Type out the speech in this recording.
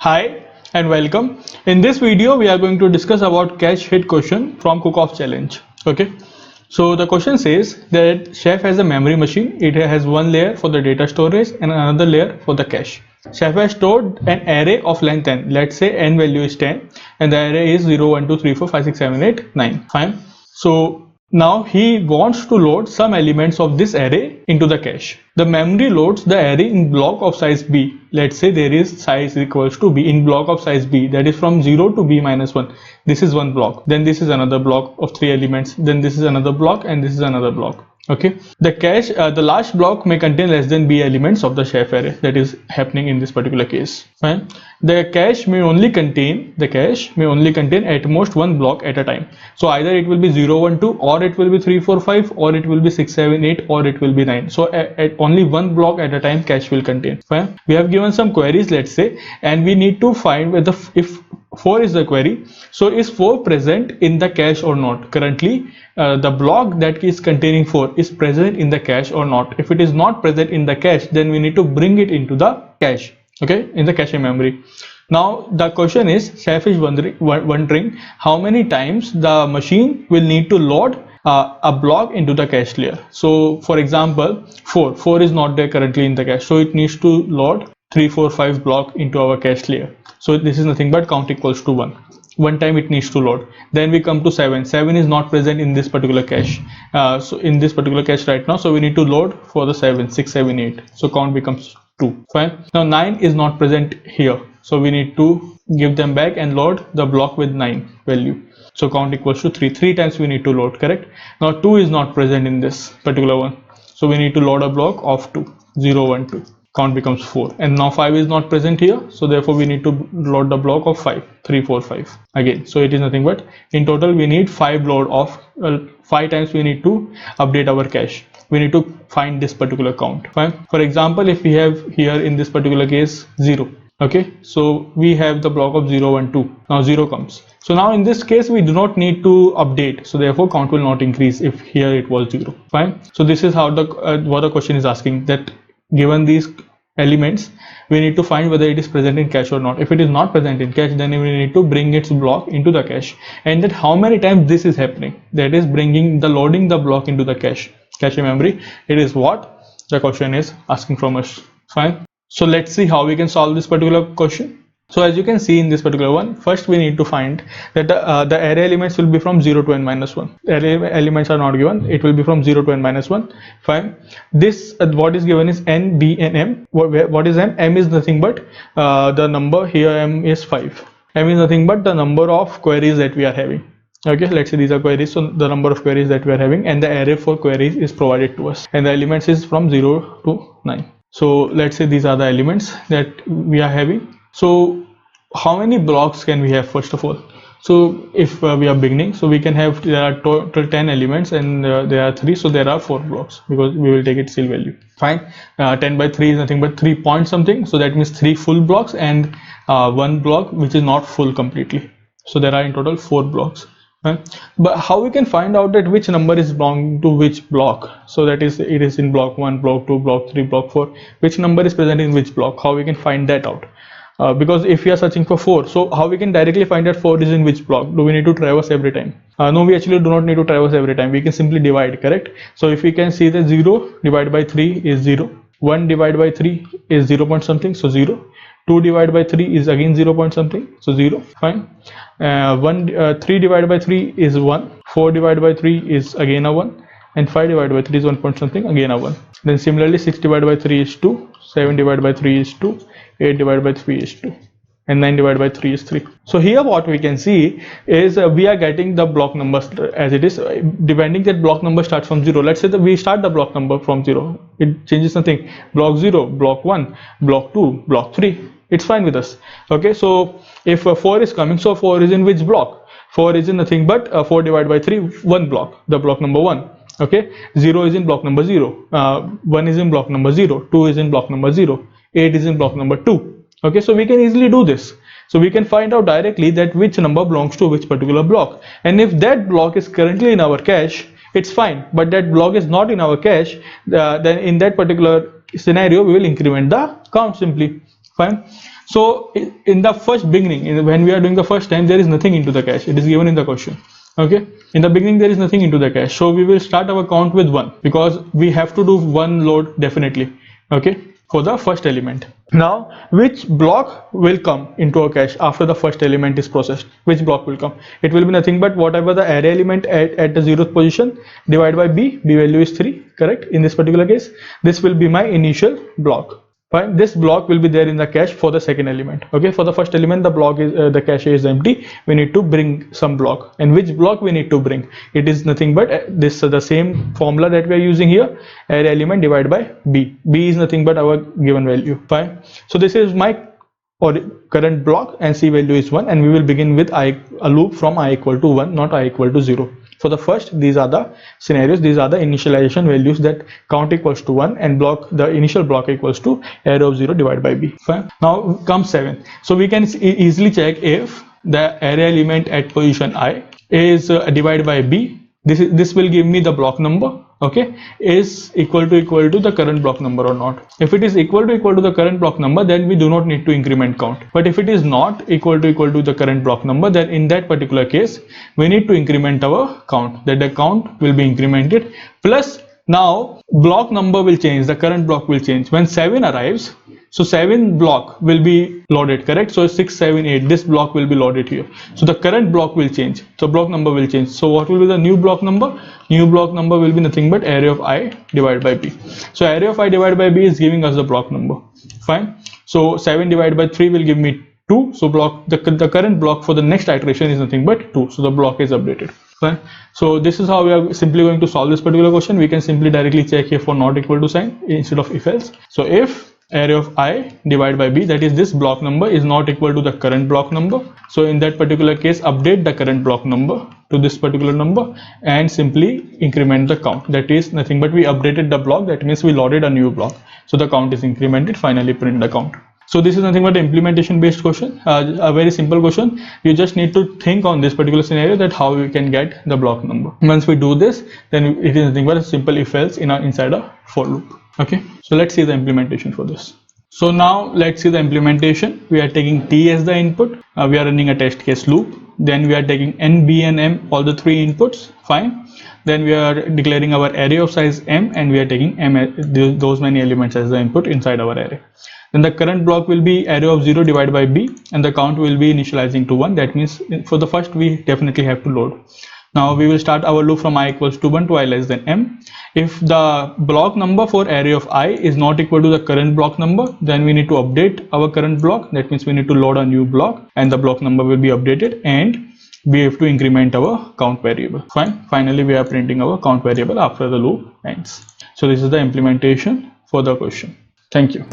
Hi and welcome. In this video we are going to discuss about cache hit question from Cook-Off challenge. Okay, so the question says that Chef has a memory machine. It has one layer for the data storage and another layer for the cache. Chef has stored an array of length n. Let's say n value is 10 and the array is 0 1 2 3 4 5 6 7 8 9. Fine. So now he wants to load some elements of this array into the cache. The memory loads the array in block of size b. Let's say there is size equals to b in block of size b, that is from 0 to b minus 1. This is one block, then this is another block of 3 elements, then this is another block, and this is another block. Okay, the cache, the last block may contain less than b elements of the Chef array. That is happening in this particular case. Fine. The cache may only contain at most one block at a time. So either it will be 0 1 2, or it will be 3 4 5, or it will be 6 7 8, or it will be 9. So at only one block at a time cache will contain. Fine. We have given some queries, let's say, and we need to find whether if 4 is the query, so is 4 present in the cache or not. Currently the block that is containing 4 is present in the cache or not. If it is not present in the cache, then we need to bring it into the cache, okay, in the cache memory. Now the question is, Chef is wondering how many times the machine will need to load a block into the cache layer. So for example, 4 is not there currently in the cache, so it needs to load 3 4 5 block into our cache layer. So this is nothing but count equals to 1 time it needs to load. Then we come to 7 is not present in this particular cache, so in this particular cache right now, so we need to load for the 7 6 7 8, so count becomes 2. Fine. Now 9 is not present here, so we need to give them back and load the block with 9 value, so count equals to 3 times we need to load, correct? Now 2 is not present in this particular one, so we need to load a block of 2 0 1 2, count becomes 4. And now 5 is not present here, so therefore we need to load the block of 5 3 4 5 again. So it is nothing but in total we need 5 load of 5 times we need to update our cache. We need to find this particular count. Fine. For example, if we have here in this particular case 0, okay, so we have the block of 0 1 2. Now 0 comes, so now in this case we do not need to update, so therefore count will not increase if here it was 0. Fine. So this is how the what the question is asking, that given these elements we need to find whether it is present in cache or not. If it is not present in cache, then we need to bring its block into the cache, and that how many times this is happening, that is loading the block into the cache memory. It is what the question is asking from us. Fine. So let's see how we can solve this particular question. So as you can see in this particular one, first we need to find that the array elements will be from 0 to n minus 1. Array elements are not given, it will be from 0 to n minus 1. Fine. This what is given is n, b and m. What is m? M is nothing but the number here, m is 5. M is nothing but the number of queries that we are having. Okay, let's say these are queries, so the number of queries that we are having, and the array for queries is provided to us, and the elements is from 0 to 9. So let's say these are the elements that we are having. So how many blocks can we have? First of all, so if we are beginning, so we can have, there are total 10 elements and there are 3, so there are 4 blocks because we will take its CIL value. Fine. 10 by 3 is nothing but 3 point something, so that means 3 full blocks and 1 block which is not full completely, so there are in total 4 blocks. But how we can find out that which number is belonging to which block? So that is, it is in block 1, block 2, block 3, block 4, which number is present in which block? How we can find that out? Because if we are searching for 4, so how we can directly find that 4 is in which block? Do we need to traverse every time? No, we actually do not need to traverse every time. We can simply divide, correct? So if we can see that 0 divided by 3 is 0, 1 divided by 3 is 0 point something, so 0, 2 divided by 3 is again 0 point something, so 0. Fine. 3 divided by 3 is 1, 4 divided by 3 is again a 1, and 5 divided by 3 is 1 point something, again a 1. Then similarly 6 divided by 3 is 2, 7 divided by 3 is 2, 8 divided by 3 is 2, and 9 divided by 3 is 3. So here what we can see is we are getting the block numbers as it is, depending that block number starts from 0. Let's say that we start the block number from 0, it changes nothing. Block 0, block 1, block 2, block 3, it's fine with us. Okay, so if 4 is coming, so 4 is in which block? 4 is in nothing but 4 divided by 3, 1 block, the block number 1. Okay, 0 is in block number 0, 1 is in block number 0, 2 is in block number 0, 8 is in block number 2. Okay, so we can easily do this. So we can find out directly that which number belongs to which particular block, and if that block is currently in our cache, it's fine. But that block is not in our cache, then in that particular scenario we will increment the count simply. Fine. So in the first beginning, when we are doing the first time, there is nothing into the cache. It is given in the question. Okay, in the beginning there is nothing into the cache, so we will start our count with 1 because we have to do one load definitely. Okay, for the first element. Now which block will come into a cache after the first element is processed? Which block will come? It will be nothing but whatever the array element at the 0th position divided by b value is 3, correct? In this particular case, this will be my initial block. Fine, this block will be there in the cache for the second element. Okay, for the first element the block is the cache is empty. We need to bring some block, and which block we need to bring? It is nothing but this the same formula that we are using here, array element divided by b. B is nothing but our given value. Fine, so this is my current block and c value is 1, and we will begin with a loop from I equal to 1, not I equal to 0. For the first, these are the scenarios, these are the initialization values, that count equals to 1 and the initial block equals to array of 0 divided by b. Fine. Now comes 7. So we can easily check if the array element at position I is divided by b. This will give me the block number. Okay, is equal to the current block number or not. If it is equal to the current block number, then we do not need to increment count. But if it is not equal to the current block number, then in that particular case we need to increment our count, that the count will be incremented, plus now block number will change, the current block will change when 7 arrives. So 7 block will be loaded, correct? So 6, 7, 8, this block will be loaded here. So the current block will change, so block number will change. So what will be the new block number? New block number will be nothing but array of I divided by b. So array of I divided by b is giving us the block number. Fine. So 7 divided by 3 will give me 2. So the current block for the next iteration is nothing but 2. So the block is updated. Fine. So this is how we are simply going to solve this particular question. We can simply directly check here for not equal to sign instead of if else. So if array of I divided by b, that is this block number, is not equal to the current block number, so in that particular case update the current block number to this particular number and simply increment the count. That is nothing but we updated the block, that means we loaded a new block, so the count is incremented. Finally print the count. So this is nothing but implementation based question, a very simple question. You just need to think on this particular scenario, that how we can get the block number. Once we do this, then it is nothing but a simple if else inside a for loop. Okay, so let's see the implementation for this. So now let's see the implementation. We are taking t as the input. We are running a test case loop. Then we are taking n, b and m, all the 3 inputs. Fine. Then we are declaring our array of size m, and we are taking m, those many elements as the input inside our array. Then the current block will be array of 0 divided by b, and the count will be initializing to 1. That means for the first we definitely have to load. Now we will start our loop from I equals to 1 to I less than m. If the block number for array of I is not equal to the current block number, then we need to update our current block. That means we need to load a new block, and the block number will be updated, and we have to increment our count variable. Fine. Finally we are printing our count variable after the loop ends. So this is the implementation for the question. Thank you.